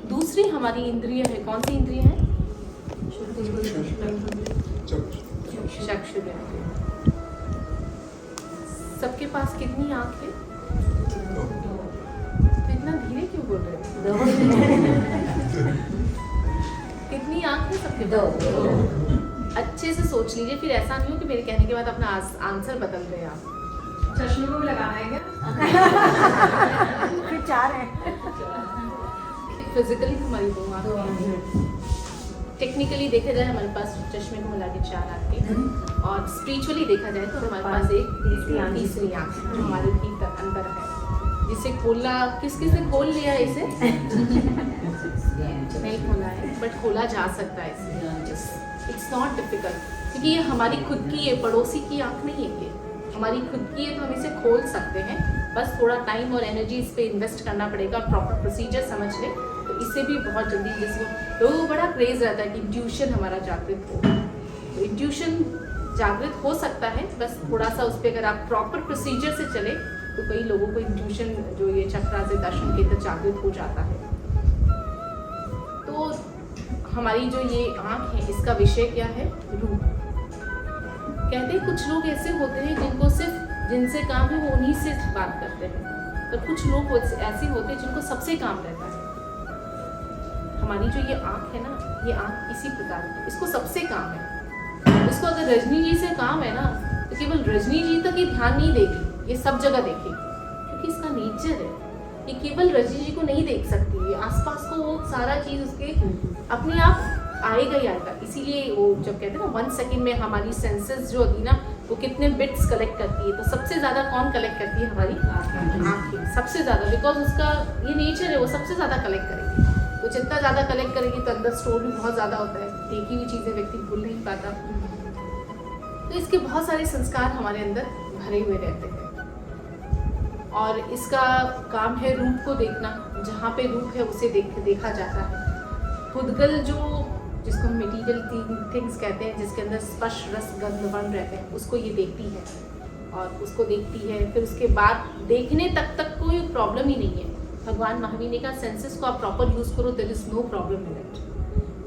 दूसरी हमारी इंद्रिय है, कौन सी इंद्रिय है? चक्षुरेंद्रिय। सबके पास कितनी आंख है? तो इतना धीरे क्यों बोल रहे हो? कितनी आंख है सबके पास? अच्छे से सोच लीजिए, फिर ऐसा नहीं हो कि मेरे कहने के बाद अपना आंसर बदल रहे आप। चश्मे को भी लगाना है क्या? फिर 4 है। फिजिकली हमारी 2 आंखें हैं, टेक्निकली देखा जाए हमारे पास चश्मे को मिला के 4 आंखें, और स्पिरिचुअली देखा जाए तो हमारे पास एक तीसरी आंख है जो हमारे भीतर अंदर है, जिसे खोलना किस किस ने खोल लिया है इसे? नहीं खोला है, बट खोला जा सकता है इसे। इट्स नॉट डिफिकल्ट, क्योंकि ये हमारी खुद की, ये पड़ोसी की आंख नहीं है, ये हमारी खुद की है, तो हम इसे खोल सकते हैं। बस थोड़ा टाइम और एनर्जी इस पे इन्वेस्ट करना पड़ेगा, प्रॉपर प्रोसीजर समझ लें तो इससे भी बहुत जल्दी, जैसे लोगों को बड़ा क्रेज रहता है कि इंट्यूशन हमारा जागृत हो, तो इंट्यूशन जागृत हो सकता है, बस थोड़ा सा उस पर अगर आप प्रॉपर प्रोसीजर से चले तो कई लोगों को इंट्यूशन जो ये चक्रा से दर्शन केंद्र जागृत हो जाता है। तो हमारी जो ये आँख है इसका विषय क्या है? रूप। कहते हैं कुछ लोग ऐसे होते हैं जिनको सिर्फ जिनसे काम है वो उन्हीं से बात करते हैं, तो कुछ लोग ऐसे होते हैं जिनको सबसे काम रहता है। हमारी जो ये आँख है ना, ये आँख इसी प्रकार की, इसको सबसे काम है। इसको अगर रजनी जी से काम है ना, तो केवल रजनी जी तक ये ध्यान नहीं देगी, ये सब जगह देखेगी, क्योंकि इसका नेचर है। ये केवल रजनी जी को नहीं देख सकती, ये आसपास को वो सारा चीज़ उसके अपने आप आएगा ही आएगा। इसीलिए वो जब कहते हैं ना 1 सेकेंड में हमारी सेंसेस जो होती है ना, वो कितने बिट्स कलेक्ट करती है, तो सबसे ज़्यादा कौन कलेक्ट करती है? हमारी आँखें सबसे ज़्यादा, बिकॉज उसका ये नेचर है, वो सबसे ज़्यादा कलेक्ट करेगी। तो जितना ज़्यादा कलेक्ट करेगी तो अंदर स्टोर भी बहुत ज़्यादा होता है, देखी हुई चीज़ें व्यक्ति भूल नहीं पाता, तो इसके बहुत सारे संस्कार हमारे अंदर भरे हुए रहते हैं। और इसका काम है रूप को देखना, जहाँ पे रूप है उसे देखा जाता है। पुद्गल जो जिसको हम मटीरियल थिंग्स कहते हैं, जिसके अंदर स्पर्श रस गंध वर्ण रहते हैं, उसको ये देखती है और उसको देखती है, फिर उसके बाद देखने तक कोई प्रॉब्लम ही नहीं है। भगवान महावीर ने कहा सेंसेस को आप प्रॉपर यूज़ करो, there is no problem in it.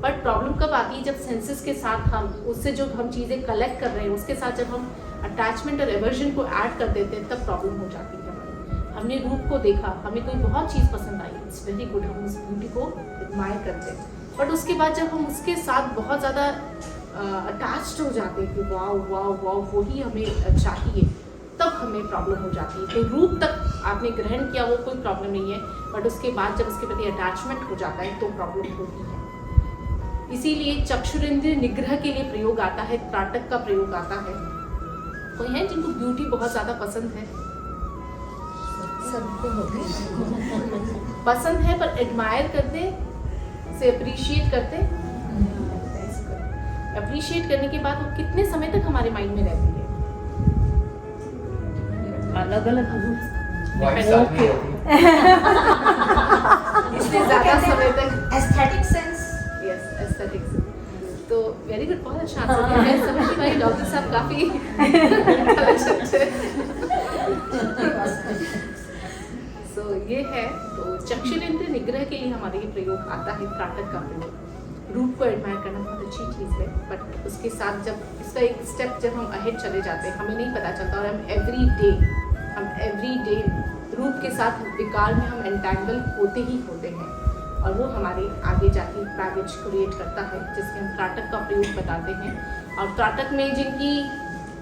But problem कब आती है? जब सेंसेस के साथ हम उससे जो हम चीज़ें कलेक्ट कर रहे हैं उसके साथ जब हम अटैचमेंट और एवर्जन को ऐड कर देते हैं, तब प्रॉब्लम हो जाती है। हमने रूप को देखा, हमें कोई बहुत चीज़ पसंद आई, इट्स वेरी गुड, हम उस ब्यूटी को एडमायर करते हैं, बट उसके बाद जब हम उसके साथ बहुत ज़्यादा अटैच्ड हो जाते हैं कि वाह वाह वाह वही हमें चाहिए, तब हमें प्रॉब्लम हो जाती है। तो रूप तक आपने ग्रहण किया वो कोई प्रॉब्लम नहीं है, बट उसके बाद जब उसके प्रति अटैचमेंट हो जाता है तो प्रॉब्लम होती है। इसीलिए चक्षुरेंद्रिय निग्रह के लिए प्रयोग आता है, त्राटक का प्रयोग आता है। कोई है जिनको ब्यूटी बहुत ज़्यादा पसंद है? सबको पसंद है, पर एडमायर करते से अप्रिशिएट करते, अप्रिशिएट करने के बाद वो कितने समय तक हमारे माइंड में रहती है? अलग अलग इसलिए ज़्यादा समय तक एस्थेटिक सेंस। Yes, aesthetics. तो वेरी गुड, बहुत अच्छा आंसर दिया। मैं समझती भाई डॉक्टर साहब काफ़ी तो ये है, तो चक्षुरेंद्रिय निग्रह के लिए हमारे ये प्रयोग आता है, त्राटक का प्रयोग। रूप को एडमायर करना बहुत अच्छी चीज़ है, बट उसके साथ जब इसका एक स्टेप जब हम अहेड चले जाते हैं, हमें नहीं पता चलता, और हम एवरी डे रूप के साथ विकार में हम एंटैंगल होते ही होते हैं, और वो हमारे आगे जाके बैगेज क्रिएट करता है, जिसमें हम त्राटक का प्रयोग बताते हैं। और त्राटक में जिनकी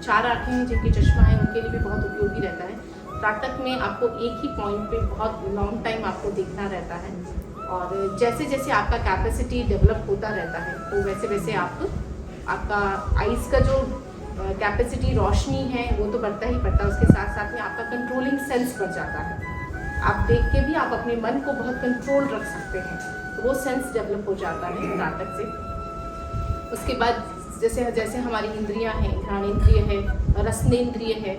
4 आँखें हैं, जिनके चश्मा है, उनके लिए भी बहुत उपयोगी रहता है। त्राटक में आपको एक ही पॉइंट पे बहुत लॉन्ग टाइम आपको देखना रहता है, और जैसे जैसे आपका कैपेसिटी डेवलप होता रहता है, तो वैसे वैसे आपका आइज़ का जो कैपेसिटी रोशनी है वो तो बढ़ता ही बढ़ता है, उसके साथ साथ में आपका कंट्रोलिंग सेंस बढ़ जाता है। आप देख के भी आप अपने मन को बहुत कंट्रोल रख सकते हैं, तो वो सेंस डेवलप हो जाता है त्राटक से। उसके बाद जैसे जैसे हमारी इंद्रियां हैं, घ्राणेंद्रिय है, रसनेंद्रिय है,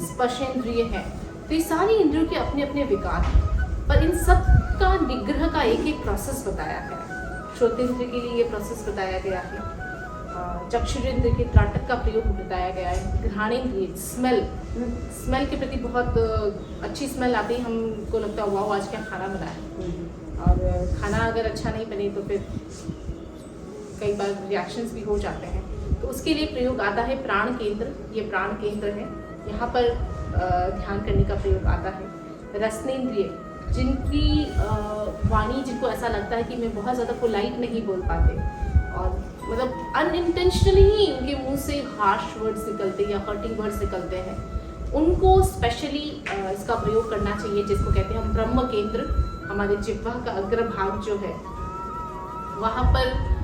स्पर्शेंद्रिय है, तो ये सारी इंद्रियों के अपने अपने विकार हैं, पर इन सब का निग्रह का एक एक प्रोसेस बताया गया है। श्रोतेंद्रिय के लिए ये प्रोसेस बताया गया है, चक्षुरेंद्र के त्राटक का प्रयोग बताया गया है। घ्राणेंद्रिय स्मेल के प्रति बहुत अच्छी स्मेल आती है, हमको लगता है वाह आज क्या खाना बना है। और खाना अगर अच्छा नहीं बने तो फिर कई बार रिएक्शंस भी हो जाते हैं, तो उसके लिए प्रयोग आता है प्राण केंद्र। ये प्राण केंद्र है, यहाँ पर ध्यान करने का प्रयोग आता है। रसनेंद्रिय, जिनकी वाणी, जिनको ऐसा लगता है कि मैं बहुत ज़्यादा पोलाइट नहीं बोल पाते और मतलब अनइंटेंशनली ही उनके मुंह से हार्श वर्ड्स निकलते या हर्टिंग वर्ड्स निकलते हैं, उनको स्पेशली इसका प्रयोग करना चाहिए, जिसको कहते हैं हम ब्रह्म केंद्र। हमारे जिह्वा का अग्रभाग जो है वहाँ पर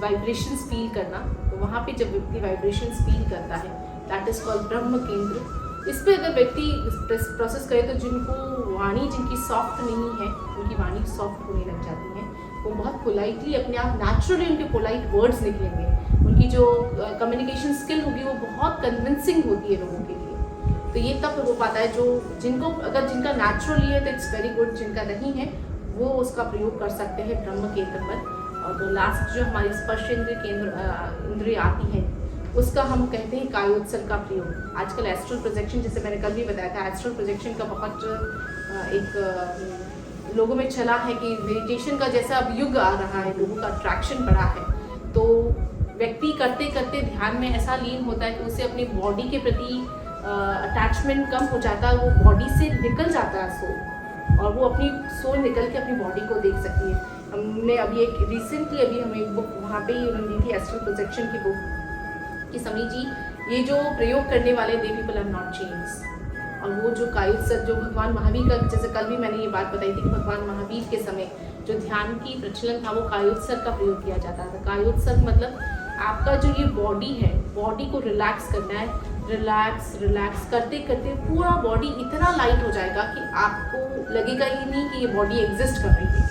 वाइब्रेशंस फील करना, तो वहाँ पे जब व्यक्ति वाइब्रेशंस फील करता है दैट इज कॉल्ड ब्रह्म केंद्र। इस पे अगर व्यक्ति प्रोसेस करे तो जिनको वाणी जिनकी सॉफ्ट नहीं है, उनकी वाणी सॉफ्ट होने लग जाती है, वो बहुत पोलाइटली अपने आप नेचुरली उनके पोलाइट वर्ड्स निकलेंगे, उनकी जो कम्युनिकेशन स्किल होगी वो बहुत कन्विंसिंग होती है लोगों के लिए। तो ये तब हो पाता है जो जिनका नेचुरली है तो इट्स वेरी गुड, जिनका नहीं है वो उसका प्रयोग कर सकते हैं ब्रह्म केंद्र पर। और जो लास्ट जो हमारी स्पर्श इंद्रिय आती है उसका हम कहते हैं कायोत्सर्ग का प्रयोग। आजकल एस्ट्रल प्रोजेक्शन, जैसे मैंने कल भी बताया था, एस्ट्रल प्रोजेक्शन का बहुत एक लोगों में चला है कि मेडिटेशन का जैसा अब युग आ रहा है, लोगों का अट्रैक्शन बढ़ा है, तो व्यक्ति करते करते ध्यान में ऐसा लीन होता है कि उसे अपनी बॉडी के प्रति अटैचमेंट कम हो जाता है, वो बॉडी से निकल जाता है सोल, और वो अपनी सोल निकल के अपनी बॉडी को देख सकती है। हमने अभी एक रिसेंटली अभी हमें बुक वहाँ पे ही उन्होंने दी थी एस्ट्रल प्रोजेक्शन की बुक कि समी जी ये जो प्रयोग करने वाले the people are not change. और वो जो कायोत्सर्ग जो भगवान महावीर का, जैसे कल भी मैंने ये बात बताई थी कि भगवान महावीर के समय जो ध्यान की प्रचलन था वो कायोत्सर्ग का प्रयोग किया जाता था। कायोत्सर्ग मतलब आपका जो ये बॉडी है, बॉडी को रिलैक्स करना है, रिलैक्स करते करते पूरा बॉडी इतना लाइट हो जाएगा कि आपको लगेगा ही नहीं कि ये बॉडी एग्जिस्ट कर रही है,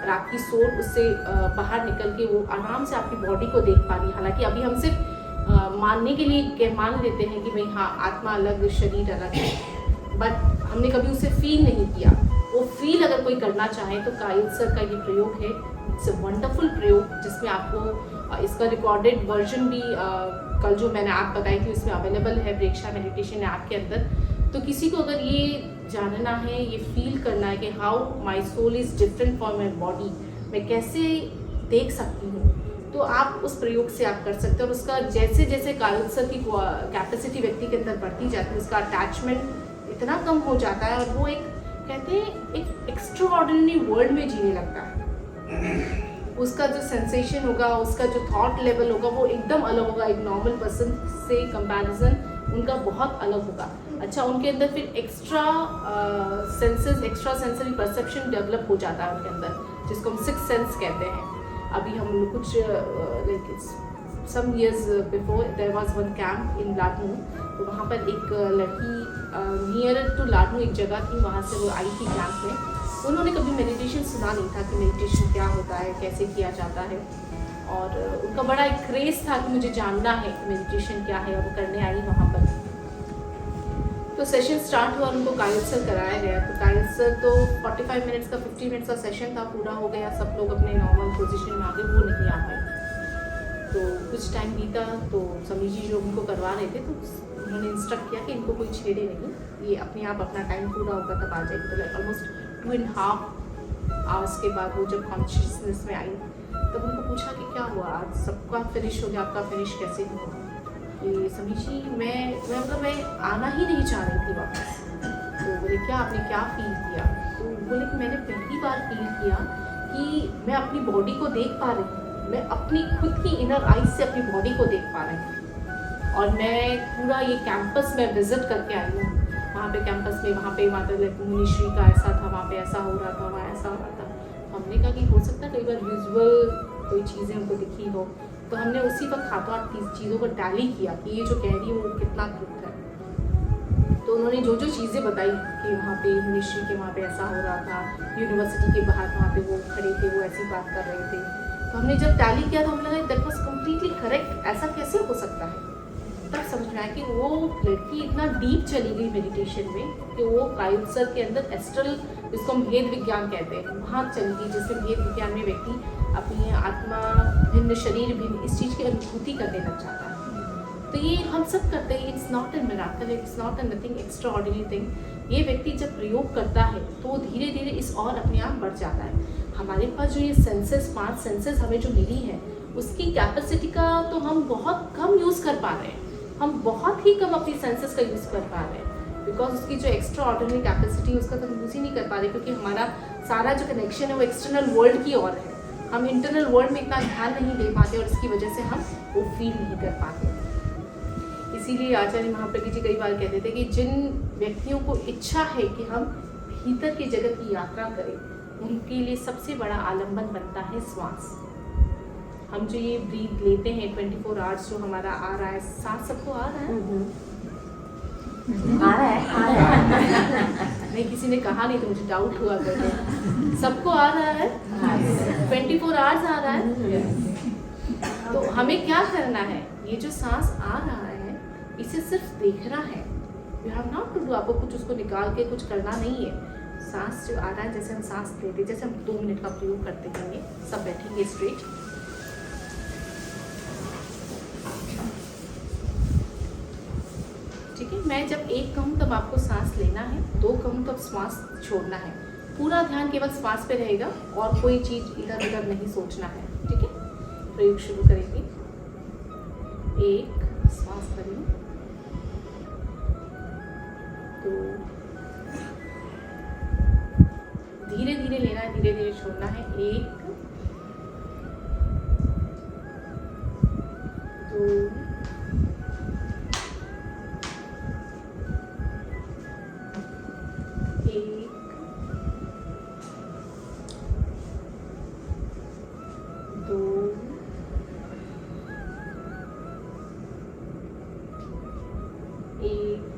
और आपकी सोल उससे बाहर निकल के वो आराम से आपकी बॉडी को देख पा रही है। हालांकि अभी हम सिर्फ मानने के लिए मान लेते हैं कि भाई हाँ आत्मा अलग शरीर अलग है, बट हमने कभी उसे फील नहीं किया। वो फील अगर कोई करना चाहे तो कायोत्सर्ग का ये प्रयोग है, इट्स अ वंडरफुल प्रयोग, जिसमें आपको इसका रिकॉर्डेड वर्जन भी कल जो मैंने आप बताई थी उसमें अवेलेबल है प्रेक्षा मेडिटेशन ऐप के अंदर। तो किसी को अगर ये जानना है, ये फील करना है कि how my soul is different for my body, मैं कैसे देख सकती हूँ, तो आप उस प्रयोग से आप कर सकते हैं। और उसका जैसे जैसे कायोत्सर्ग की कैपेसिटी व्यक्ति के अंदर बढ़ती जाती है, उसका अटैचमेंट इतना कम हो जाता है और वो एक कहते हैं एक एक्स्ट्राऑर्डिनरी वर्ल्ड में जीने लगता है। उसका जो सेंसेशन होगा, उसका जो थॉट लेवल होगा वो एकदम अलग होगा, एक नॉर्मल पर्सन से कंपैरिजन उनका बहुत अलग होगा। अच्छा, उनके अंदर फिर एक्स्ट्रा सेंसरी परसेप्शन डेवलप हो जाता है उनके अंदर, जिसको हम सिक्स सेंस कहते हैं। अभी हम लोग कुछ like some years before there was one camp in Ladnun, तो वहाँ पर एक लड़की नियर टू लाडनू एक जगह थी, वहाँ से वो आई थी कैंप में। उन्होंने कभी मेडिटेशन सुना नहीं था कि मेडिटेशन क्या होता है, कैसे किया जाता है, और उनका बड़ा एक क्रेज़ था कि मुझे जानना है कि मेडिटेशन क्या है, और वो करने आई वहाँ पर। तो सेशन स्टार्ट हुआ और उनको कायोत्सर्ग कराया गया। तो कायोत्सर्ग तो 45 मिनट्स का 50 मिनट्स का सेशन था, पूरा हो गया, सब लोग अपने नॉर्मल पोजीशन में आ गए, वो नहीं आ पाए। तो कुछ टाइम बीता तो समी जी जो उनको करवा रहे थे तो उन्होंने इंस्ट्रक्ट किया कि इनको कोई छेड़े नहीं, ये अपने आप अपना टाइम पूरा होगा तब आ जाएगी। तो ऑलमोस्ट 2.5 आवर्स के बाद वो जब कॉन्शियसनेस में आई तब उनको पूछा कि क्या हुआ, आज सबका फिनिश हो गया, आपका फिनिश कैसे हुआ। कि समी जी मैं आना ही नहीं चाह रही थी वापस। तो बोले क्या, आपने क्या फील किया? तो बोले कि मैंने पहली बार फील किया कि मैं अपनी बॉडी को देख पा रही हूँ, मैं अपनी खुद की इनर आइज से अपनी बॉडी को देख पा रही हूँ। और मैं पूरा ये कैंपस में विजिट करके आई हूँ, वहाँ पे कैंपस में वहाँ पे माता मुनिश्री का ऐसा था, वहाँ पे ऐसा हो रहा था, वहाँ ऐसा हो रहा था। तो हमने कहा कि हो सकता है कई बार विजुअल कोई चीज़ें उनको दिखी हो, तो हमने उसी वक्त हाथों हाथ चीज़ों को टैली किया कि ये जो कह रही है वो कितना ट्रुथ है। तो उन्होंने जो जो चीज़ें बताई कि वहाँ पे मुनिश्री के वहाँ पे ऐसा हो रहा था, यूनिवर्सिटी के बाहर वहाँ पे वो खड़े थे, वो ऐसी बात कर रहे थे। तो हमने जब टैली किया तो हमें लगा दैट वाज कम्प्लीटली करेक्ट, ऐसा कैसे हो सकता है। तब समझ में आया कि वो लड़की इतना डीप चली गई मेडिटेशन में कि वो कायोत्सर्ग के अंदर एस्ट्रल, जिसको हम भेद विज्ञान कहते हैं, वहाँ चली गई, जिसमें भेद विज्ञान में व्यक्ति अपनी आत्मा भिन्न, शरीर भिन्न, इस चीज़ की अनुभूति करने लग जाता है। तो ये हम सब करते हैं। It's not a miracle, it's not a nothing extra ordinary thing. ये व्यक्ति जब प्रयोग करता है तो धीरे धीरे इस और अपने आप बढ़ जाता है। हमारे पास जो ये सेंसेस, 5 सेंसेस हमें जो मिली है, उसकी कैपेसिटी का तो हम बहुत कम यूज़ कर पा रहे हैं। हम बहुत ही कम अपनी सेंसेस का यूज़ कर पा रहे हैं, बिकॉज उसकी जो एक्स्ट्रा ऑर्डिनरी कैपेसिटी है उसका तो हम यूज़ ही नहीं कर पा रहे, क्योंकि हमारा सारा जो कनेक्शन है वो एक्सटर्नल वर्ल्ड की ओर है। हम इंटरनल वर्ल्ड में इतना ध्यान नहीं दे पाते और इसकी वजह से हम वो फील नहीं कर पाते। इसीलिए आचार्य महाप्रज्ञ जी कई बार कहते थे कि जिन व्यक्तियों को इच्छा है कि हम भीतर के जगत की यात्रा करें, उनके लिए सबसे बड़ा आलंबन बनता है श्वास। हम जो ये ब्रीथ लेते हैं 24 आवर्स, जो हमारा आ रहा है सांस, सबको आ रहा है? आ रहा है। नहीं, किसी ने कहा नहीं तो मुझे डाउट हुआ करके। सबको आ रहा है? 24 आवर्स आ रहा है। तो हमें क्या करना है? ये जो सांस आ रहा है इसे सिर्फ देखना है। You have not to do, आपको कुछ उसको निकाल के कुछ करना नहीं है। सांस जो आ रहा है, जैसे हम सांस लेते, जैसे हम 2 मिनट का प्रयोग करते हैं, सब बैठेंगे स्ट्रेट। ठीक है, मैं जब 1 कहूँ तब आपको सांस लेना है, 2 कहूँ तब श्वास छोड़ना है। पूरा ध्यान केवल श्वास पे रहेगा और कोई चीज इधर उधर नहीं सोचना है। ठीक है, प्रयोग शुरू करेंगे। 1, श्वास करें। 2, धीरे धीरे लेना है, धीरे धीरे छोड़ना है। 1, 2, 1, 2, 1,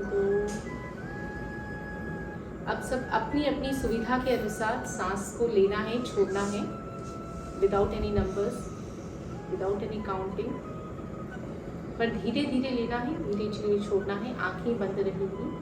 2। अब सब अपनी अपनी सुविधा के अनुसार सांस को लेना है, छोड़ना है, without any numbers, without any counting, पर धीरे धीरे लेना है, धीरे धीरे छोड़ना है। आंखें बंद रहेंगी।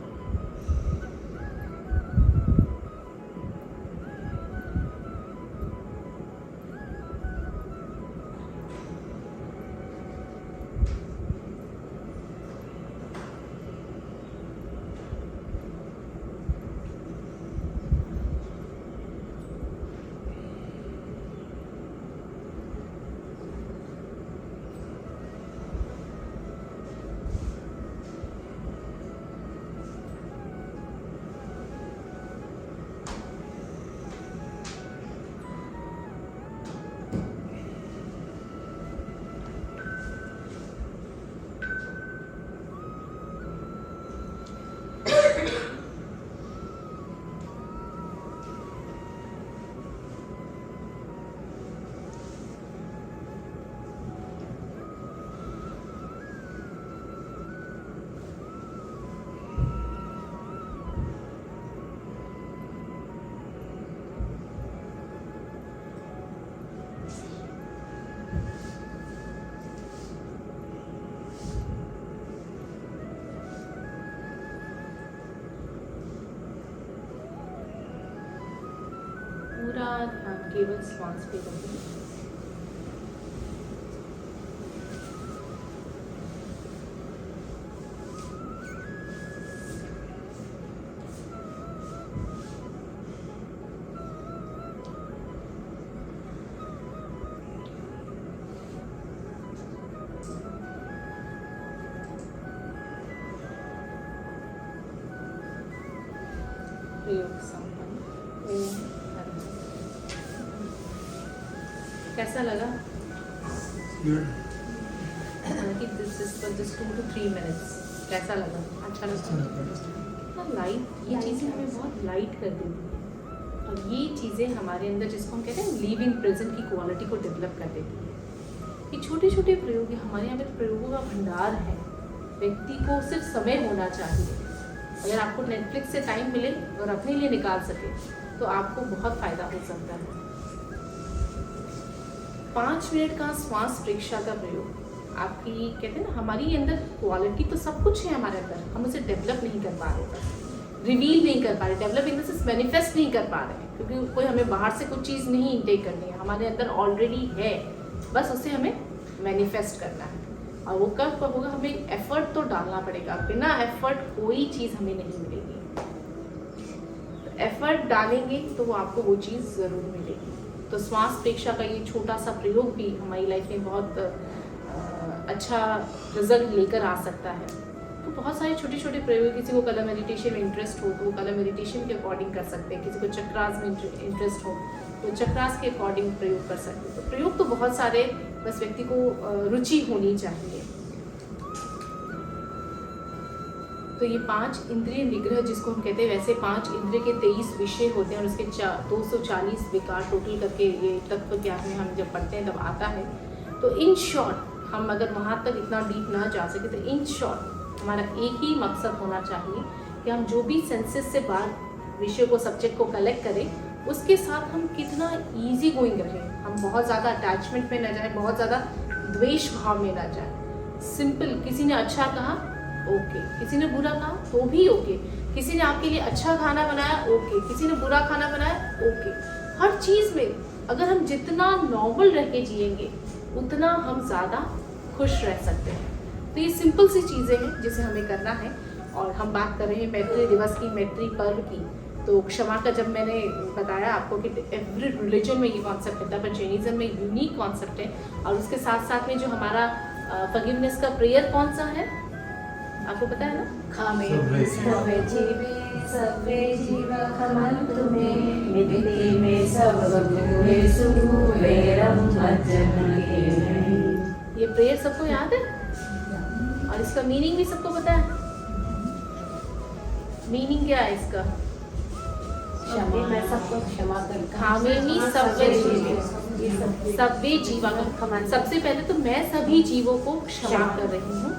पूरा ध्यान केवल श्वास पे रखें। प्रयोग संपन्न। ओम हरि। कैसा लगा? कि this is for just 2 to 3 minutes। कैसा लगा? अच्छा लगा? लाइट, ये चीज़ें हमें बहुत लाइट कर देती हैं और ये चीज़ें हमारे अंदर, जिसको हम कहते हैं लिविंग प्रेजेंट की क्वालिटी को डेवलप कर देती है। ये छोटे छोटे प्रयोग है, हमारे यहाँ पे प्रयोगों का भंडार है। व्यक्ति को सिर्फ समय होना चाहिए। अगर आपको नेटफ्लिक्स से टाइम मिले और अपने लिए निकाल सके तो आपको बहुत फ़ायदा हो सकता है। 5 मिनट का श्वास परीक्षा का प्रयोग आपकी, कहते हैं ना, हमारी अंदर क्वालिटी तो सब कुछ है हमारे अंदर, हम उसे डेवलप नहीं कर पा रहे। रिवील नहीं कर पा रहे, develop in the sense manifest नहीं कर पा रहे हैं, क्योंकि कोई हमें बाहर से कुछ चीज़ नहीं इनटेक करनी है, हमारे अंदर ऑलरेडी है, बस उसे हमें मैनिफेस्ट करना है। और वो कब होगा, हमें एफर्ट तो डालना पड़ेगा, बिना एफर्ट कोई चीज़ हमें नहीं मिलेगी। तो एफर्ट डालेंगे तो वो आपको वो चीज़ ज़रूर मिलेगी। तो श्वास प्रेक्षा का ये छोटा सा प्रयोग भी हमारी लाइफ में बहुत अच्छा रिजल्ट लेकर आ सकता है। तो बहुत सारे छोटे छोटे प्रयोग, किसी को कलर मेडिटेशन में इंटरेस्ट हो तो वो कलर मेडिटेशन के अकॉर्डिंग कर सकते हैं, किसी को चक्रास में इंटरेस्ट हो तो चक्रास के अकॉर्डिंग प्रयोग कर सकते हैं। तो प्रयोग तो बहुत सारे, बस व्यक्ति को रुचि होनी चाहिए। तो ये 5 इंद्रिय निग्रह जिसको हम कहते हैं, वैसे 5 इंद्रिय के 23 विषय होते हैं और उसके 240 विकार टोटल करके ये तत्व ज्ञान में हम जब पढ़ते हैं तब आता है। तो इन शॉर्ट हम अगर वहाँ तक इतना डीप ना जा सके तो इन शॉर्ट हमारा एक ही मकसद होना चाहिए कि हम जो भी सेंसेस से बाहर विषय को, सब्जेक्ट को कलेक्ट करें, उसके साथ हम कितना ईजी गोइंग रहें, हम बहुत ज़्यादा अटैचमेंट में ना जाए, बहुत ज़्यादा द्वेष भाव में ना जाए। सिंपल, किसी ने अच्छा कहा ओके, किसी ने बुरा कहा तो भी ओके, किसी ने आपके लिए अच्छा खाना बनाया ओके, किसी ने बुरा खाना बनाया ओके। हर चीज़ में अगर हम जितना नॉर्मल रह के जिएंगे उतना हम ज़्यादा खुश रह सकते हैं। तो ये सिंपल सी चीज़ें हैं जिसे हमें करना है। और हम बात कर रहे हैं मैत्री दिवस की, मैत्री पर्व की। तो क्षमा का जब मैंने बताया आपको कि एवरी रिलीजन में ये कॉन्सेप्ट है, पर जैनिज्म में यूनिक कॉन्सेप्ट है। और उसके साथ साथ में जो हमारा फॉरगिवनेस का प्रेयर कौन सा है आपको पता है ना? खामे सर्वे जीवे सर्वे जीव खमन्तु मे मिति मे सर्वभूतेषु वैरं मज्जनके। ये प्रेयर सबको याद है और इसका मीनिंग भी सबको पता है। मीनिंग क्या है इसका? मैं सबको क्षमा करता हूं। खामेनी सर्वे जीवे, सभी जीवा को, सबसे पहले तो मैं सभी जीवों को क्षमा कर रही हूँ,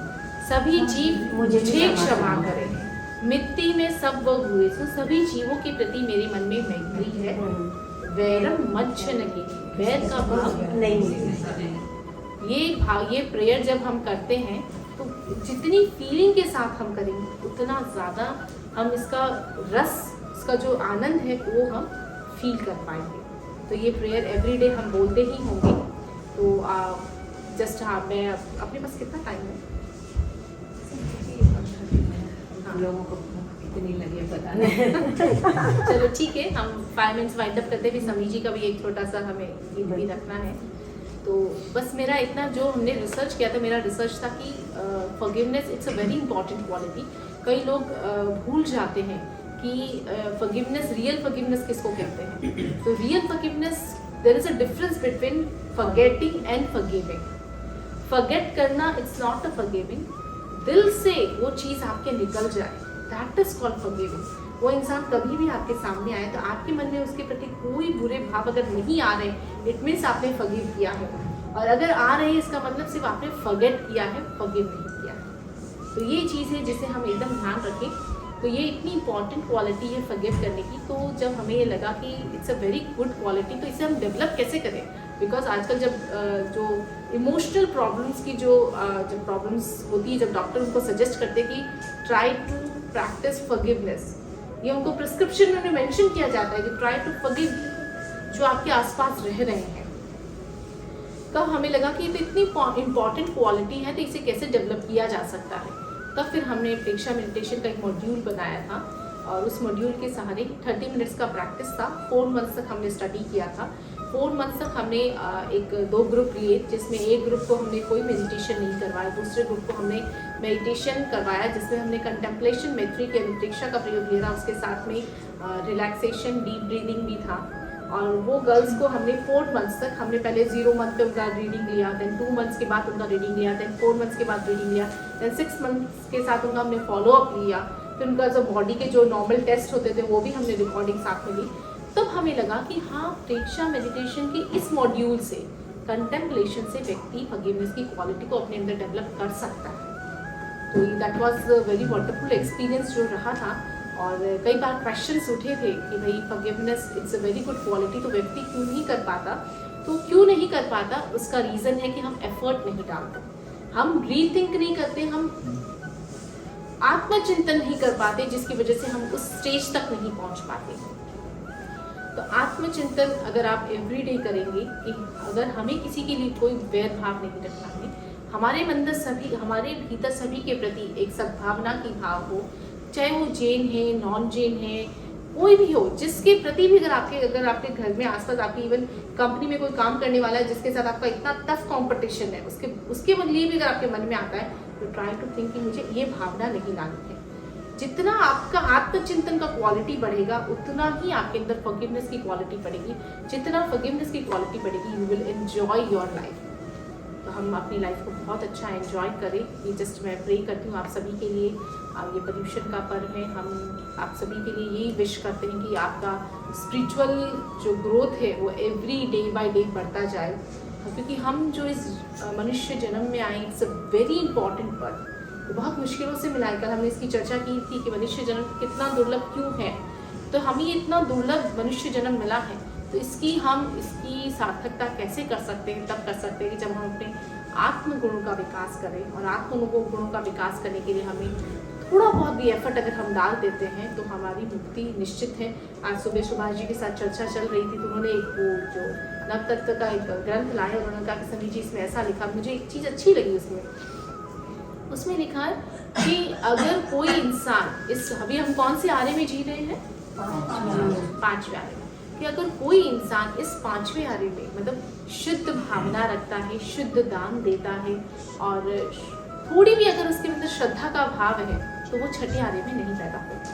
सभी जीव मुझे क्षमा करें। मिट्टी में सब हुए, तो सभी जीवों के प्रति मेरे मन में मैत्री है। वैरम मज्जनके, वैर का भाव नहीं। ये प्रेयर जब हम करते हैं तो जितनी फीलिंग के साथ हम करेंगे उतना ज़्यादा हम इसका रस, इसका जो आनंद है वो हम फील कर पाएंगे। तो ये प्रेयर एवरीडे हम बोलते ही होंगे। तो जस्ट हाँ, मैं अपने पास कितना टाइम है? लोगों को कितनी लगे पता नहीं। चलो ठीक है, हम 5 मिनट्स वाइंड अप करते भी। समी जी का भी एक छोटा सा हमें गीत भी रखना है। तो बस मेरा इतना, जो हमने रिसर्च किया था, मेरा रिसर्च था कि forgiveness it's a very important quality. कई लोग भूल जाते हैं कि फॉरगिवनेस, रियल फॉरगिवनेस किसको कहते हैं। तो real forgiveness, there is a difference between forgetting and forgiving. Forget करना इट्स नॉट अ फॉरगिविंग, दिल से वो चीज़ आपके निकल जाए, दैट इज कॉल्ड फॉरगिविंग। वो इंसान कभी भी आपके सामने आए तो आपके मन में उसके प्रति कोई बुरे भाव अगर नहीं आ रहे, इट मीन्स आपने फॉरगिव किया है। और अगर आ रहे हैं, इसका मतलब सिर्फ आपने फॉरगेट किया है, फॉरगिव नहीं किया है। तो ये चीज़ है जिसे हम एकदम ध्यान रखें। तो ये इतनी इंपॉर्टेंट क्वालिटी है फॉरगिव करने की। तो जब हमें ये लगा कि it's a very good quality, तो इसे हम डेवलप कैसे करें? बिकॉज आजकल जब जो इमोशनल प्रॉब्लम्स की जब प्रॉब्लम्स होती है, जब डॉक्टर उनको सजेस्ट करते हैं कि ट्राई टू प्रैक्टिस फॉरगिवनेस, ये उनको प्रिस्क्रिप्शन में मेंशन किया जाता है कि ट्राई टू फॉरगिव जो आपके आसपास रह रहे हैं। तब हमें लगा कि ये तो इतनी इंपॉर्टेंट क्वालिटी है, तो इसे कैसे डेवलप किया जा सकता है। तब फिर हमने प्रेक्षा मेडिटेशन का एक मॉड्यूल बनाया था और उस मॉड्यूल के सहारे 30 मिनट्स का प्रैक्टिस था। 4 मंथ्स तक हमने स्टडी किया था। 4 मंथ्स तक हमने 2 ग्रुप लिए, जिसमें एक ग्रुप को हमने कोई मेडिटेशन नहीं करवाया, दूसरे ग्रुप को हमने मेडिटेशन करवाया, जिसमें हमने कंटेम्पलेशन, मैत्री की अनुप्रेक्षा का प्रयोग लिया था। उसके साथ में रिलैक्सेशन, डीप ब्रीदिंग भी था। और वो गर्ल्स को हमने 4 मंथ्स तक, हमने पहले 0 मंथ पे उनका रीडिंग लिया, देन 2 मंथ्स के बाद उनका रीडिंग लिया, देन 4 मंथ्स के बाद रीडिंग लिया, देन 6 मंथ्स के साथ उनका हमने फॉलोअप लिया। फिर उनका जो बॉडी के जो नॉर्मल टेस्ट होते थे वो भी हमने रिकॉर्डिंग साथ में ली। तब हमें लगा कि हाँ, प्रेक्षा मेडिटेशन के इस मॉड्यूल से, कंटेम्पलेशन से व्यक्ति फॉरगिवनेस की क्वालिटी को अपने अंदर डेवलप कर सकता है। तो that was a very wonderful experience जो रहा था। और कई बार क्वेश्चंस उठे थे कि भाई forgiveness it's a very good quality, तो व्यक्ति क्यों नहीं कर पाता? तो क्यों नहीं कर पाता, उसका रीज़न है कि हम एफर्ट नहीं डालते, हम रीथिंक नहीं करते, हम आत्मचिंतन नहीं कर पाते, जिसकी वजह से हम उस स्टेज तक नहीं पहुंच पाते। तो आत्मचिंतन अगर आप एवरीडे करेंगे कि अगर हमें किसी के लिए कोई वैर भाव नहीं रखना है, हमारे अंदर सभी, हमारे भीतर सभी के प्रति एक सद्भावना की भाव हो, चाहे वो जैन है, नॉन जैन है, कोई भी हो, जिसके प्रति भी अगर आपके घर में आसपास आपकी इवन कंपनी में कोई काम करने वाला है जिसके साथ आपका इतना टफ कंपटीशन है, उसके लिए भी अगर आपके मन में आता है तो ट्राई टू थिंक कि मुझे ये भावना नहीं लानी है। जितना आपका आत्मचिंतन का क्वालिटी बढ़ेगा उतना ही आपके अंदर फॉरगिवनेस की क्वालिटी बढ़ेगी। जितना फॉरगिवनेस की क्वालिटी बढ़ेगी you will enjoy your life. तो हम अपनी लाइफ को बहुत अच्छा एंजॉय करें, ये जस्ट मैं प्रे करती हूँ आप सभी के लिए। ये पर्यूषण का पर्व है, हम आप सभी के लिए यही विश करते हैं कि आपका स्पिरिचुअल जो ग्रोथ है वो एवरी डे बाय डे बढ़ता जाए, क्योंकि हम जो इस मनुष्य जन्म में आए, इट्स अ वेरी इंपॉर्टेंट पर्व। तो बहुत मुश्किलों से मिला है। कल हमने इसकी चर्चा की थी कि मनुष्य जन्म कितना दुर्लभ क्यों है। तो हमें इतना दुर्लभ मनुष्य जन्म मिला है, तो हम इसकी सार्थकता कैसे कर सकते हैं? तब कर सकते हैं कि जब हम अपने आत्मगुणों का विकास करें। और आत्मगुणों का विकास करने के लिए हमें थोड़ा बहुत भी एफर्ट अगर हम डाल देते हैं तो हमारी मुक्ति निश्चित है। आज सुबह सुभाष जी के साथ चर्चा चल रही थी, तो उन्होंने एक वो जो नवतत्व का एक ग्रंथ लाया और उन्होंने कहा कि समी जी इसमें ऐसा लिखा, मुझे एक चीज़ अच्छी लगी उसमें लिखा है कि अगर कोई इंसान अभी हम कौन से आरे में जी रहे हैं? 5वें आरे में। कि अगर कोई इंसान इस 5वें आरे में मतलब शुद्ध भावना रखता है, शुद्ध दान देता है और थोड़ी भी अगर उसके अंदर श्रद्धा का भाव है तो वो छठे आरे में नहीं पैदा होता।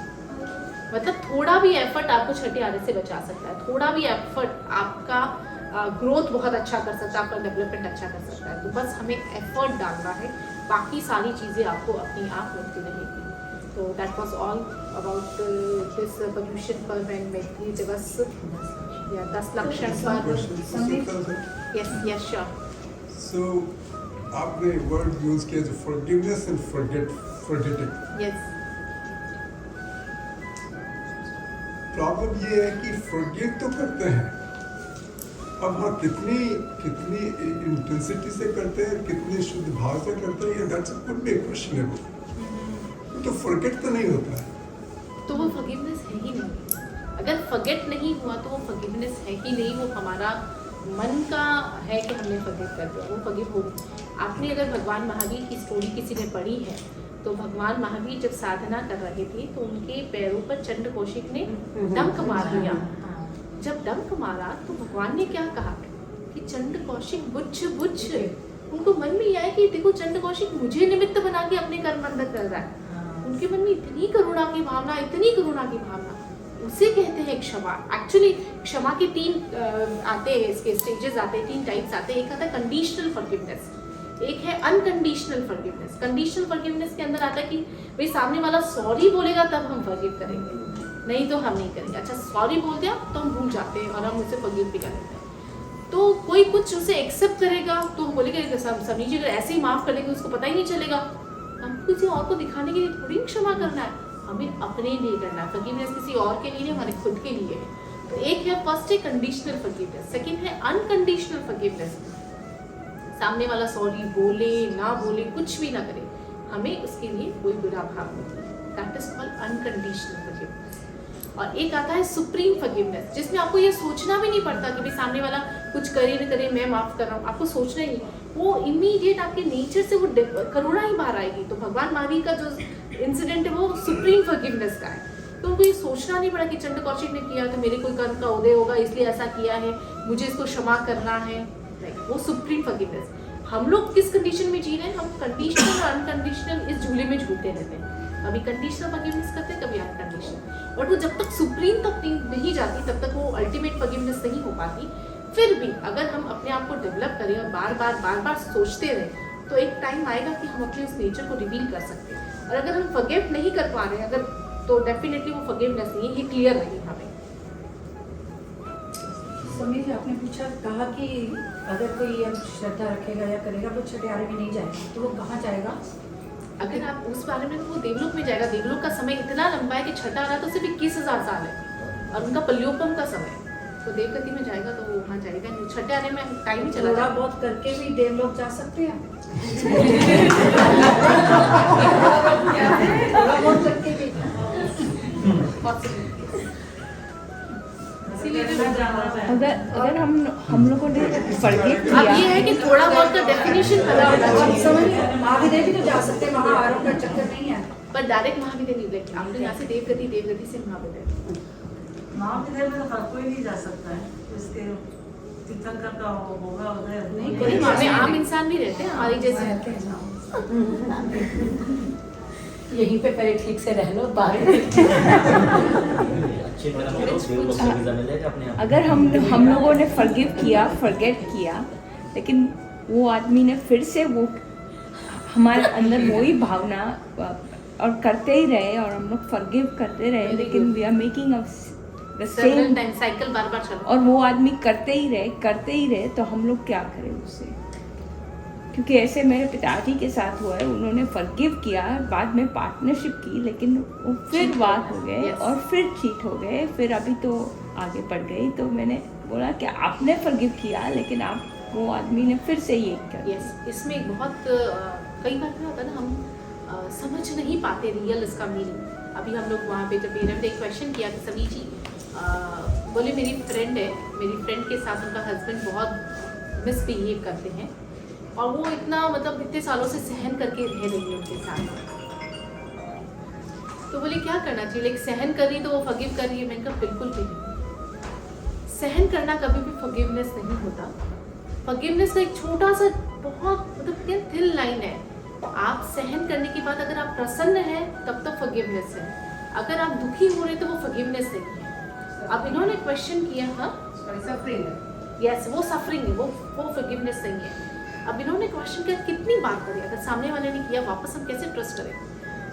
मतलब थोड़ा भी एफर्ट आपको छठे आरे से बचा सकता है, थोड़ा भी एफर्ट आपका ग्रोथ बहुत अच्छा कर सकता है, आपका डेवलपमेंट अच्छा कर सकता है। तो बस हमें एफर्ट डालना है, बाकी सारी चीज़ें आपको अपनी आप मिलती रहेगी। तो that was all about this Paryushan पर्व एंड मैत्री दिवस या 10 लक्षण पर। Yes sure. सो आपने वर्ड यूज किया जो forgiveness and forgetting. Yes. Problem ये है कि फॉरगिव तो करते हैं, अब हाँ कितनी इंटेंसिटी से करते हैं, कितनी शुद्ध भाव से करते हैं, that's a good be questionable. तो फॉरगेट तो नहीं होता है, तो वो फॉरगिवनेस है ही नहीं। अगर फॉरगेट नहीं हुआ तो वो फॉरगिवनेस है ही नहीं, वो हमारा मन का है कि हमने फॉरगिव कर दिया, वो फॉरगिव होगी। आपने अगर भगवान महावीर की स्टोरी किसी ने पढ़ी है तो भगवान महावीर जब साधना कर रहे थे तो उनके पैरों पर चंड कौशिक ने डंक मार दिया। जब डंक मारा तो भगवान ने क्या कहा कि चंड कौशिक बुझ बुझ। उनको मन में आया कि देखो चंड कौशिक मुझे निमित्त बना के अपने कर्म बंद कर रहा है। उनके मन में इतनी करुणा की भावना, इतनी करुणा की भावना, उसे कहते हैं क्षमा। एक्चुअली क्षमा के 3 आते हैं, इसके स्टेजेस आते हैं, 3 टाइप्स आते हैं। एक आता है कंडीशनल फॉरगिवनेस, एक है अनकंडीशनल फॉरगिवनेस। कंडीशनल फॉरगिवनेस के अंदर आता है कि भाई सामने वाला सॉरी बोलेगा तब हम फॉरगिव करेंगे, नहीं तो हम नहीं करेंगे। अच्छा सॉरी बोल दिया तो हम भूल जाते हैं और हम उसे फॉरगिव भी कर लेते हैं। तो कोई कुछ उसे एक्सेप्ट करेगा तो हम बोलेंगे समी जी अगर ऐसे ही माफ कर देंगे उसको पता ही नहीं चलेगा। हम किसी और को दिखाने के लिए थोड़ी क्षमा करना है, हमें अपने लिए करना है। फॉरगिवनेस किसी और के लिए, हमारे खुद के लिए है। तो एक है फर्स्ट है कंडीशनल फॉरगिवनेस, सेकंड है अनकंडीशनल फॉरगिवनेस। सामने वाला सॉरी बोले ना बोले, कुछ भी ना करे, हमें उसके लिए कोई बुरा भाव नहीं, that is called unconditional forgiveness. और एक आता है सुप्रीम फॉरगिवनेस, जिसमें आपको ये सोचना भी नहीं पड़ता कि भाई सामने वाला कुछ करे न करे मैं माफ कर रहा हूँ, आपको सोचना ही नहीं, वो इमीडिएट आपके नेचर से वो करुणा ही बाहर आएगी। तो भगवान महावीर का जो इंसिडेंट है वो सुप्रीम फॉरगिवनेस का है। तो उनको ये सोचना नहीं पड़ा कि चंड कौशिक ने किया तो मेरे कोई कर्म का उदय होगा इसलिए ऐसा किया है, मुझे इसको क्षमा करना है, वो सुप्रीम फॉरगिवनेस। हम लोग किस कंडीशन में जी रहे हैं? हम कंडीशनल और अनकंडीशनल इस झूले में झूलते रहते हैं, कभी कंडीशनल फॉरगिवनेस करते हैं, कभी अनकंडीशनल। और वो जब तक सुप्रीम तक नहीं जाती तब तक वो अल्टीमेट फॉरगिवनेस नहीं हो पाती। फिर भी अगर हम अपने आप को डेवलप करें और बार बार सोचते रहें तो एक टाइम आएगा कि हम अपने उस नेचर को रिवील कर सकते हैं। और अगर हम फॉरगिव नहीं कर पा रहे हैं अगर, तो डेफिनेटली वो फॉरगिवनेस नहीं है, ये क्लियर रही हमें। समीर जी आपने कहा कि अगर कोई अब श्रद्धा रखेगा या करेगा तो छठे आरे में नहीं जाएगा, तो वो कहाँ जाएगा? अगर आप उस बारे में, वो देवलोक में जाएगा। देवलोक का समय इतना लंबा है कि छठा आरा तो सिर्फ 21,000 साल है और उनका पल्योपम का समय, तो देवगति में जाएगा तो वो वहाँ जाएगा नहीं। छठे आरे में टाइम ही चला थोड़ा जाएगा। बहुत करके भी देवलोक जा सकते हैं। अगर हम लोगों ने फॉरगिव अब किया, ये है कि थोड़ा बहुत का डेफिनेशन पता होना आप चाहिए। समझ महाविद्यालय भी तो जा सकते हैं, वहाँ आरोप का चक्कर नहीं है। पर डायरेक्ट महाविद्यालय नहीं लेके आपने यहाँ से देवगति से महाविद्यालय। महाविद्यालय में हर कोई नहीं जा सकता है, इसके तीर्थंकर का होगा उधर नहीं, कोई वहाँ में आम इंसान भी रहते हैं हमारी जैसे। रहते हैं ना। यहीं पे पहले ठीक से रह लो, बाहर अच्छे कर्म करो, देव लोग से वीजा मिलेगा अपने आप। अगर हम लोगों ने फॉरगिव किया, फॉरगेट किया, लेकिन वो आदमी ने फिर से वो हमारे अंदर वही भावना और करते ही रहे, और हम लोग फॉरगिव करते रहे, लेकिन we are making the same time cycle बार बार चलो। और वो आदमी करते ही रहे, तो हम लोग क्या करें उससे? क्योंकि ऐसे मेरे पिताजी के साथ हुआ है, उन्होंने फॉरगिव किया, बाद में पार्टनरशिप की, लेकिन वो फिर वार हो गए Yes. और फिर चीट हो गए, फिर अभी तो आगे बढ़ गई। तो मैंने बोला कि आपने फॉरगिव किया, लेकिन वो आदमी ने फिर से ये कर दिया। यस, इसमें एक बहुत कई बार क्या होता है ना, हम समझ नहीं पाते रियल इसका मीनिंग। अभी हम लोग वहाँ पे जब मेरे ने एक क्वेश्चन किया कि सभी जी बोले मेरी फ्रेंड है, मेरी फ्रेंड के साथ उनका हस्बैंड बहुत मिसबिहेव करते हैं, और वो इतना मतलब इतने सालों से सहन करके रह रही है उनके साथ। तो बोले क्या करना चाहिए, लाइक सहन कर रही तो वो फॉरगिव कर रही है। मैंने कहा बिल्कुल भी नहीं, सहन करना कभी भी फॉरगिवनेस नहीं होता। फॉरगिवनेस का एक छोटा सा बहुत मतलब क्या थिन लाइन है। आप सहन करने के बाद अगर आप प्रसन्न हैं तब तो फॉरगिवनेस है, अगर आप दुखी हो रहे तो वो फॉरगिवनेस नहीं है। अब इन्होंने क्वेश्चन किया, हाँ सफरिंग यस वो सफरिंग है, वो फॉरगिवनेस नहीं है। अब इन्होंने क्वेश्चन किया कितनी बार करें, अगर सामने वाले ने किया वापस हम कैसे ट्रस्ट करें।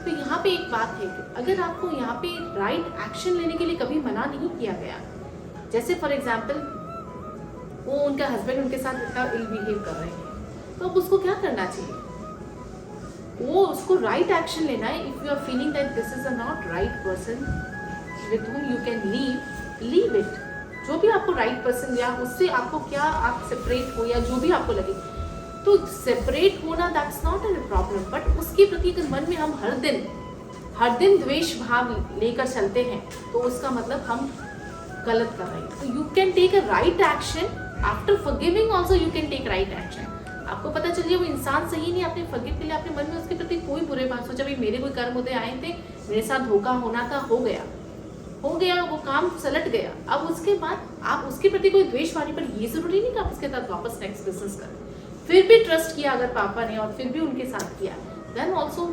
तो यहाँ पे एक बात है कि अगर आपको यहाँ पे राइट एक्शन लेने के लिए कभी मना नहीं किया गया, जैसे फॉर एग्जाम्पल वो उनका हस्बैंड उनके साथ इतना इल बिहेव कर रहे हैं, तो अब उसको क्या करना चाहिए, वो उसको राइट एक्शन लेना है। If you are feeling that this is a not right person with whom you can leave it. जो भी आपको राइट पर्सन या उससे आपको क्या आप सेपरेट हो या जो भी आपको लगे, तो सेपरेट होना that's not an problem. But उसके प्रति अगर मन में हम हर दिन द्वेष भाव लेकर चलते हैं तो उसका मतलब हम गलत कर रहे हैं। तो you can take a right action after forgiving also, you can take right action. आपको पता चल जाए वो इंसान सही नहीं, आपने फॉरगिव के लिए अपने मन में उसके प्रति कोई बुरे बात सोचा, भाई मेरे कोई कर्म होते आए थे, मेरे साथ धोखा होना था, हो गया, वो काम सलट गया। अब उसके बाद आप उसके प्रति कोई द्वेष वाली, पर ये जरूरी नहीं कि आप उसके साथ वापस नेक्स्ट बिजनेस करें। फिर भी ट्रस्ट किया अगर पापा ने और फिर भी उनके साथ किया, देन ऑल्सो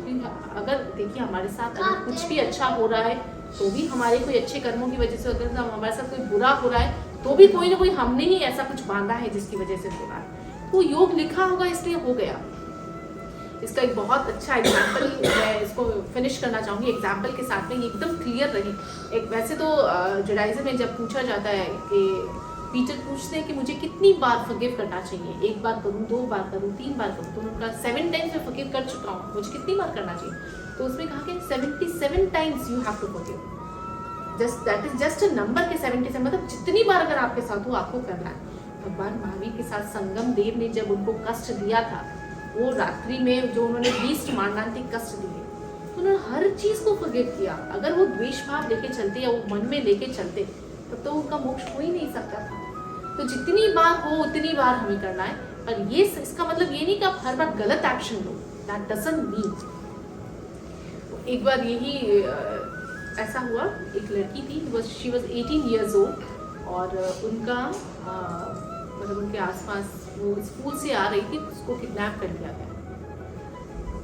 अगर देखिए हमारे साथ अगर कुछ भी अच्छा हो रहा है तो भी हमारे कोई अच्छे कर्मों की वजह से, अगर हमारे साथ कोई बुरा हो रहा है तो भी कोई ना कोई हमने ही ऐसा कुछ बांधा है जिसकी वजह से हो रहा है। तो योग लिखा होगा इसलिए हो गया। इसका एक बहुत अच्छा एग्जाम्पल मैं इसको फिनिश करना चाहूँगी एग्जाम्पल के साथ में, ये एकदम क्लियर रहे। एक वैसे तो जुडाइज्म में जब पूछा जाता है कि पीटर पूछते हैं कि मुझे कितनी बार फॉरगिव करना चाहिए, 1 बार करूँ, 2 बार करूँ, 3 बार करूँ, तो उनका 7 टाइम्स मैं फॉरगिव कर चुका हूँ, मुझे कितनी बार करना चाहिए, तो उसमें कहा कि 77 times you have to forgive. That is just a number के 77, मतलब जितनी बार अगर आपके साथ हो आपको करना है। भगवान महावीर के साथ संगम देव ने जब उनको कष्ट दिया था, वो रात्रि में जो उन्होंने 20 मारणांतिक कष्ट दिए, तो उन्होंने हर चीज को फॉरगिव किया। अगर वो द्वेष भाव लेके चलते या वो मन में लेके चलते तब तो उनका मोक्ष हो ही नहीं सकता था। तो जितनी बार हो उतनी बार हमें करना है, पर ये इसका मतलब ये नहीं कि आप हर बार गलत action low, that doesn't mean. एक बार यही ऐसा हुआ, एक लड़की थी, शी वाज 18 years old, और उनका मतलब उनके आसपास वो स्कूल से आ रही थी, उसको किडनैप कर लिया गया।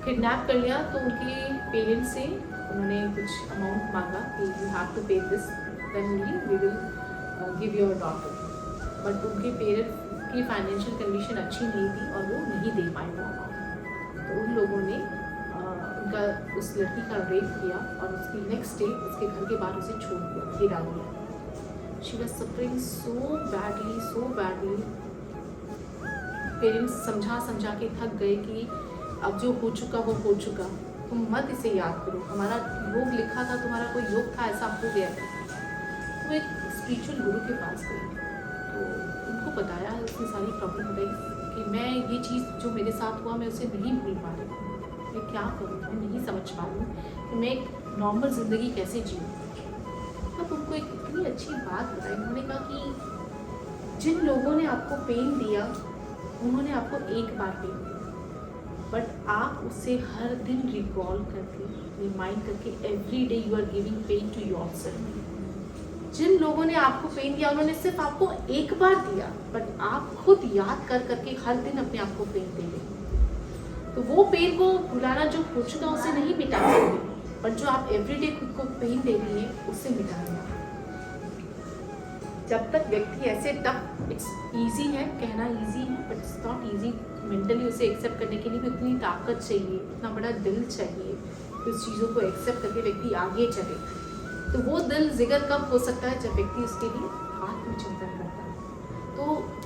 किडनैप कर लिया तो उनके पेरेंट्स से उन्होंने कुछ अमाउंट मांगा कि you have to pay this, then only we will give your daughter. But उनके पेरेंट्स की फाइनेंशियल कंडीशन अच्छी नहीं थी और वो नहीं दे पाए वो अमाउंट। तो उन लोगों ने उनका उस लड़की का रेप किया और उसकी नेक्स्ट डे उसके घर के बाहर उसे छोड़ दिया, गिरा दिया। She was suffering so badly. Parents समझा के थक गए कि अब जो हो चुका वो हो चुका, तुम मत इसे याद करो, हमारा योग लिखा था, तुम्हारा कोई योग था, ऐसा हो गया है। तो एक स्पिरिचुअल गुरु के पास गई, तो उनको बताया, उसने सारी प्रॉब्लम बताई कि मैं ये चीज़ जो मेरे साथ हुआ मैं उसे नहीं भूल पा रही हूँ, मैं क्या करूँ, मैं नहीं समझ पा रही हूँ कि मैं एक नॉर्मल ज़िंदगी कैसे जीऊँ। तब उनको एक इतनी अच्छी बात बताई, उन्होंने कहा कि जिन लोगों ने आपको पेन दिया उन्होंने आपको एक बार पेन दिया, बट आप उससे हर दिन रिकॉल करके, रिमाइंड करके every day you are giving pain to yourself. जिन लोगों ने आपको पेन दिया उन्होंने सिर्फ आपको एक बार दिया, बट आप खुद याद कर करके हर दिन अपने आप को पेन दे रहे। तो वो पेन को भुलाना जो हो चुका उसे नहीं मिटा सकते, बट जो आप एवरीडे खुद को पेन दे रही है उससे मिटाना। जब तक व्यक्ति ऐसे टफ, इट्स इजी है कहना, इजी है but it's not easy mentally उसे एक्सेप्ट करने के लिए भी उतनी ताकत चाहिए, इतना बड़ा दिल चाहिए कि उस चीज़ों को एक्सेप्ट करके व्यक्ति आगे चले। तो वो दिल जिगर कब हो सकता है जब व्यक्ति उसके लिए आत्मचिंतन करता है। तो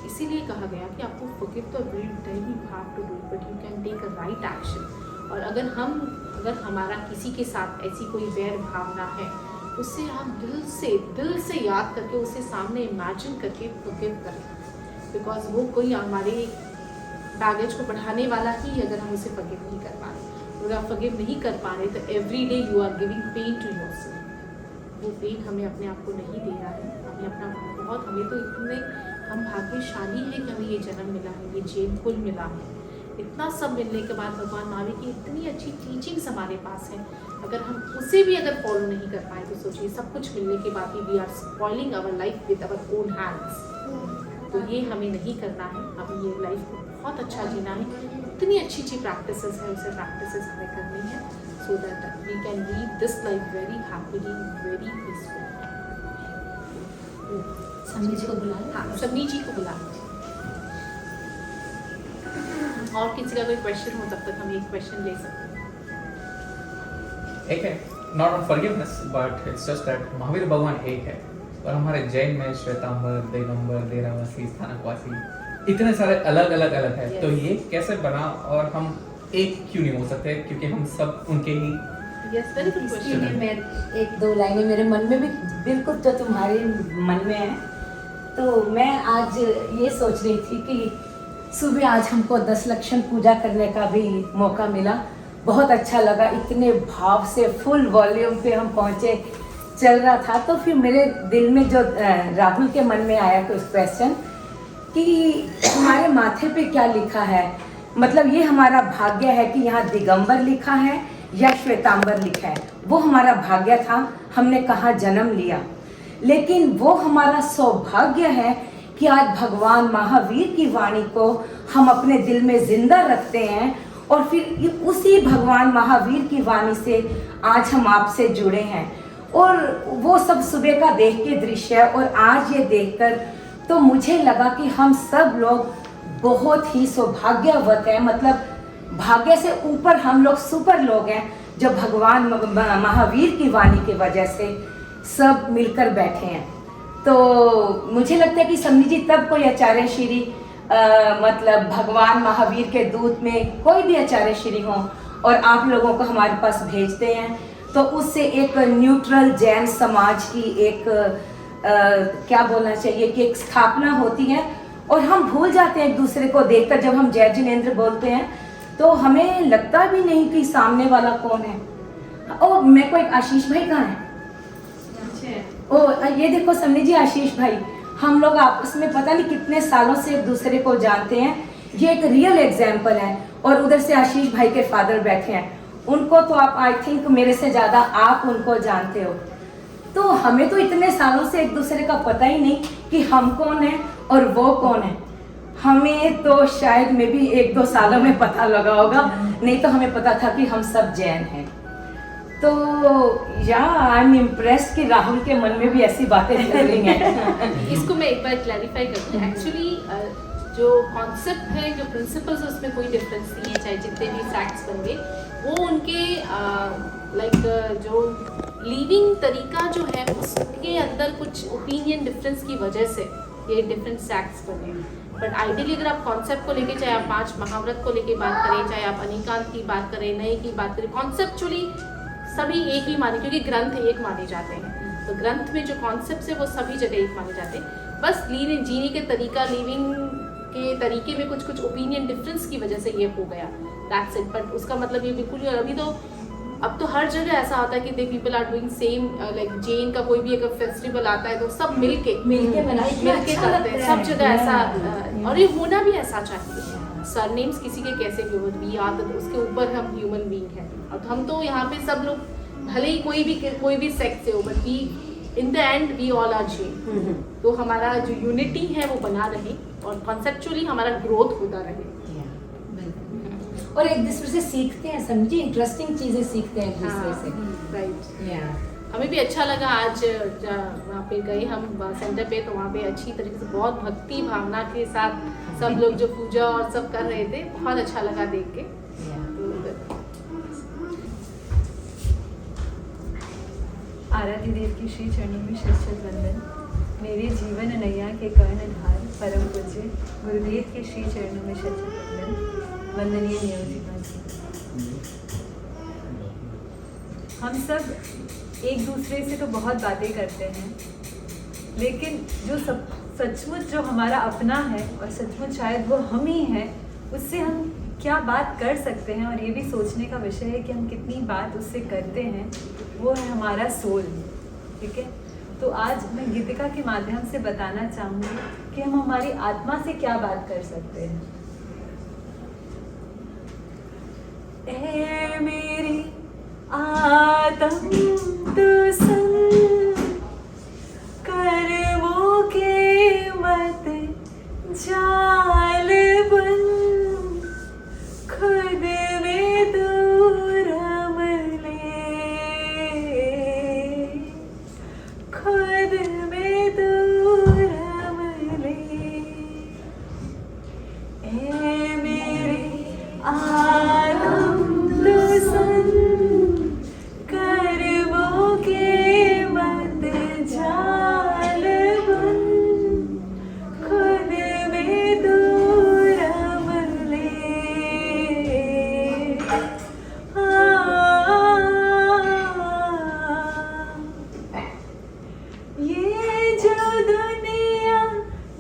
इसीलिए कहा गया कि आपको फॉरगिव तो every time you have to do, but you can take a right action. और अगर हमारा किसी के साथ ऐसी कोई वैर भावना है, उससे आप दिल से याद करके उसे सामने इमेजिन करके फॉरगिव करें, बिकॉज वो कोई हमारे बैगेज को बढ़ाने वाला ही अगर हम उसे फॉरगिव नहीं कर पा रहे। अगर आप फॉरगिव नहीं कर पा रहे तो every day you are giving pain to yourself. वो पेन हमें अपने आप को नहीं दे रहा है, हमें तो इतने हम भाग्यशाली हैं कि हमें ये जन्म मिला है, ये जेल कुल मिला है। इतना सब मिलने के बाद भगवान महावीर की इतनी अच्छी टीचिंग्स हमारे पास है, अगर हम उसे भी अगर फॉलो नहीं कर पाए तो सोचिए सब कुछ मिलने के बाद भी we are spoiling our life with our own hands. तो ये हमें नहीं करना है, हमें ये लाइफ को बहुत अच्छा जीना है। इतनी अच्छी अच्छी प्रैक्टिसेस है, उसे प्रैक्टिसेस हमें करनी है so that we can leave this life very happily, very peaceful. Sami ji को बुला लें। हाँ, समी जी को बुला लीजिए। और किसी का कोई क्वेश्चन हो तब तक हम एक क्वेश्चन ले सकते हैं। एक है, not on forgiveness but it's just that Mahavir भगवान एक है और हमारे जैन में श्वेतांबर, दिगंबर, देरावासी, स्थानकवासी इतने सारे अलग है। Yes. तो ये कैसे बना और हम एक क्यों नहीं हो सकते, क्योंकि हम सब उनके ही। यस, वेरी गुड इसके लिए क्वेश्चन। मैं एक दो लाइनें मेरे मन में भी बिल्कुल तो तुम्हारे मन में है। तो मैं आज ये सोच रही थी कि सुबह आज हमको 10 लक्षण पूजा करने का भी मौका मिला, बहुत अच्छा लगा। इतने भाव से फुल वॉल्यूम पे हम पहुँचे, चल रहा था। तो फिर मेरे दिल में जो राहुल के मन में आया कुछ क्वेश्चन कि हमारे माथे पे क्या लिखा है, मतलब ये हमारा भाग्य है कि यहाँ दिगंबर लिखा है या श्वेतांबर लिखा है, वो हमारा भाग्य था, हमने कहाँ जन्म लिया। लेकिन वो हमारा सौभाग्य है कि आज भगवान महावीर की वाणी को हम अपने दिल में जिंदा रखते हैं और फिर उसी भगवान महावीर की वाणी से आज हम आपसे जुड़े हैं। और वो सब सुबह का देख के दृश्य है और आज ये देखकर तो मुझे लगा कि हम सब लोग बहुत ही सौभाग्यवत हैं, मतलब भाग्य से ऊपर हम लोग सुपर लोग हैं जो भगवान महावीर की वाणी की वजह से सब मिलकर बैठे हैं। तो मुझे लगता है कि समझी जी तब कोई आचार्य श्री मतलब भगवान महावीर के दूत में कोई भी आचार्य श्री हो और आप लोगों को हमारे पास भेजते हैं तो उससे एक न्यूट्रल जैन समाज की एक क्या बोलना चाहिए कि एक स्थापना होती है और हम भूल जाते हैं एक दूसरे को देखकर। जब हम जय जिनेंद्र बोलते हैं तो हमें लगता भी नहीं कि सामने वाला कौन है। ओ मेरे को एक आशीष भाई कहाँ है? ओ ये देखो समझी जी, आशीष भाई, हम लोग आपस में पता नहीं कितने सालों से एक दूसरे को जानते हैं। ये एक रियल एग्जाम्पल है। और उधर से आशीष भाई के फादर बैठे हैं, उनको तो आप आई थिंक मेरे से ज़्यादा आप उनको जानते हो। तो हमें तो इतने सालों से एक दूसरे का पता ही नहीं कि हम कौन है और वो कौन है। हमें तो शायद में भी 1-2 सालों में पता लगा होगा, नहीं तो हमें पता था कि हम सब जैन हैं। तो या आई एम इम्प्रेस्ड कि राहुल के मन में भी ऐसी बातें चल रही हैं। इसको मैं एक बार क्लैरिफाई करती हूँ। एक्चुअली जो कॉन्सेप्ट है, जो प्रिंसिपल्स है, उसमें कोई डिफरेंस नहीं है। चाहे जितने भी फैक्ट्स बन गए, वो उनके जो लिविंग तरीका जो है उसके अंदर कुछ ओपिनियन डिफरेंस की वजह से ये डिफरेंट फैक्ट्स बने। बट आइडियली अगर आप कॉन्सेप्ट को लेके, चाहे आप 5 महाव्रत को लेके बात करें, चाहे आप अनेकांत की बात करें, नए की बात करें, कॉन्सेप्चुअली सभी एक ही माने, क्योंकि ग्रंथ एक माने जाते हैं। तो ग्रंथ में जो कॉन्सेप्ट्स है वो सभी जगह एक माने जाते हैं। बस जीने के तरीका, लिविंग के तरीके में कुछ ओपिनियन डिफरेंस की वजह से ये हो गया, दैट्स इट। बट उसका मतलब ये बिल्कुल ही, और अभी तो अब तो हर जगह ऐसा होता है कि the people are doing same, like Jain का कोई भी अगर फेस्टिवल आता है तो सब मिलके मिलके मनाए, इतना मिलके अच्छा करते हैं, लगता सब है। जगह ऐसा Yeah. और ये होना भी ऐसा चाहिए। सरनेम्स किसी के कैसे भी हो, वी आर उसके ऊपर हम ह्यूमन बीइंग हैं, और हम तो यहाँ पे सब लोग भले ही कोई भी सेक्स से हो, but we in the end we all are Jain. तो हमारा जो यूनिटी है वो बना रहे और कॉन्सेप्चुअली हमारा ग्रोथ होता रहे। और एक दूसरे से सीखते हैं, समझिए इंटरेस्टिंग चीजें सीखते हैं एक दूसरे से। राइट। या हमें भी अच्छा लगा आज वहाँ पे गए हम सेंटर पे, तो वहाँ पे अच्छी तरीके से बहुत भक्ति भावना के साथ सब लोग जो पूजा और सब कर रहे थे, बहुत अच्छा लगा देख के। आराध्य देव की श्री चरणों में शत वंदन। मेरे जीवन नैया के कर्णधार परम पूज्य गुरुदेव के श्री चरणों में शत वंदन। वंदनीय नियोजिता जी, हम सब एक दूसरे से तो बहुत बातें करते हैं, लेकिन जो सब सचमुच जो हमारा अपना है और सचमुच शायद वो हम ही हैं, उससे हम क्या बात कर सकते हैं, और ये भी सोचने का विषय है कि हम कितनी बात उससे करते हैं, वो है हमारा सोल। ठीक है, तो आज मैं गीतिका के माध्यम से बताना चाहूँगी कि हम हमारी आत्मा से क्या बात कर सकते हैं। ए मेरी आत्म तू सुन, कर्मों के मत जाल बन, खुद में तू रम ले, खुद में तू रम ले। ए मेरी आत्म तू सुन, कर्मों के मत जाल बन, खुद में तू रम ले। ये जो दुनिया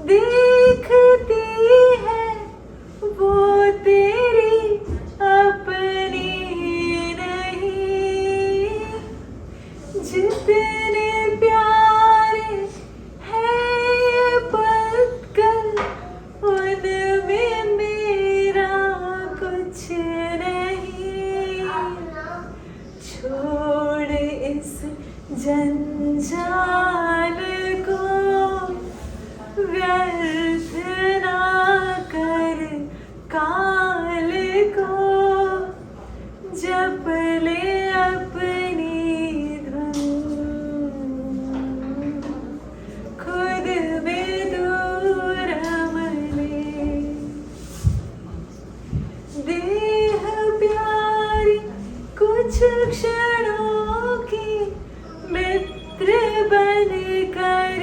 देखती है वो तेरी अपनी नहीं, जितने प्यारे हैं ये पत्थर उनमें मेरा कुछ नहीं। छोड़ इस जंजाल को, व्यर्थ ना कर काल को, जप ले अपनी धुन, खुद में दूर रम ले। देह प्यारी कुछ क्षणों की मित्र बन कर